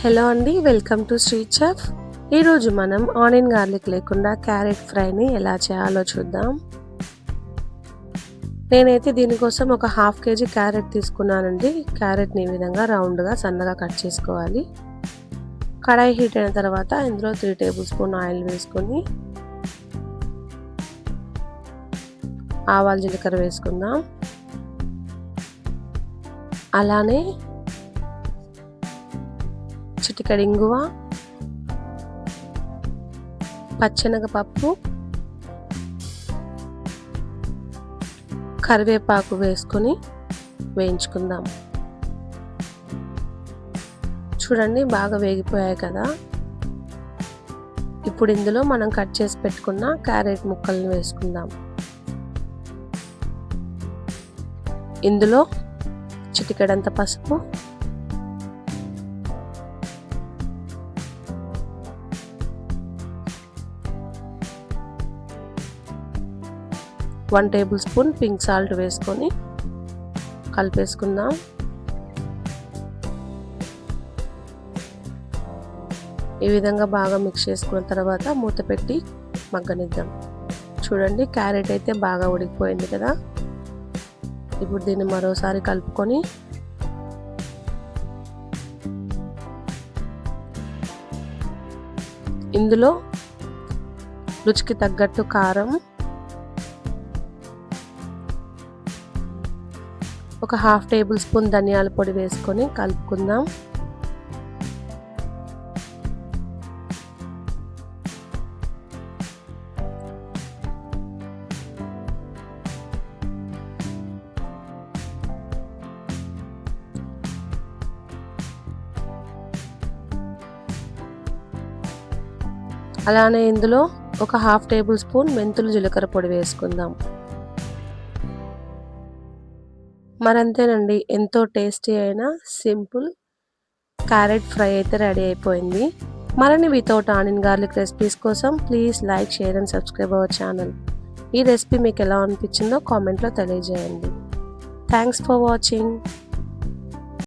Hello అండి, welcome to street chef. ఈరోజు మనం ఆనియన్ గార్లిక్ లేకుండా క్యారెట్ ఫ్రైని ఎలా చేయాలో చూద్దాం. నేనైతే దీనికోసం ఒక హాఫ్ కేజీ క్యారెట్ తీసుకున్నానండి. క్యారెట్ని ఈ విధంగా రౌండ్గా సన్నగా కట్ చేసుకోవాలి. కడాయి హీట్ అయిన తర్వాత ఇందులో 3 టేబుల్ స్పూన్ ఆయిల్ వేసుకొని ఆవాలు జీలకర్ర వేసుకుందాం. అలానే చిటికెడు ఇంగువ, పచ్చెనగపప్పు, కరివేపాకు వేసుకొని వేయించుకుందాం. చూడండి, బాగా వేగిపోయాయి కదా. ఇప్పుడు ఇందులో మనం కట్ చేసి పెట్టుకున్న క్యారెట్ ముక్కలను వేసుకుందాం. ఇందులో చిటికెడంత పసుపు, 1 టేబుల్ స్పూన్ పింక్ సాల్ట్ వేసుకొని కలిపేసుకుందాం. ఈ విధంగా బాగా మిక్స్ చేసుకున్న తర్వాత మూత పెట్టి మగ్గనిద్దాం. చూడండి, క్యారెట్ అయితే బాగా ఉడికిపోయింది కదా. ఇప్పుడు దీన్ని మరోసారి కలుపుకొని ఇందులో రుచికి తగ్గట్టు కారం, ఒక హాఫ్ టేబుల్ స్పూన్ ధనియాల పొడి వేసుకొని కలుపుకుందాం. అలానే ఇందులో ఒక హాఫ్ టేబుల్ స్పూన్ మెంతులు జీలకర్ర పొడి వేసుకుందాం. మరంతేనండి, ఎంతో టేస్టీ అయిన సింపుల్ క్యారెట్ ఫ్రై అయితే రెడీ అయిపోయింది. మరిన్ని వితౌట్ ఆనియన్ గార్లిక్ రెసిపీస్ కోసం please like, share and subscribe our channel. ఈ రెసిపీ మీకు ఎలా అనిపించిందో కామెంట్లో తెలియజేయండి. Thanks for watching.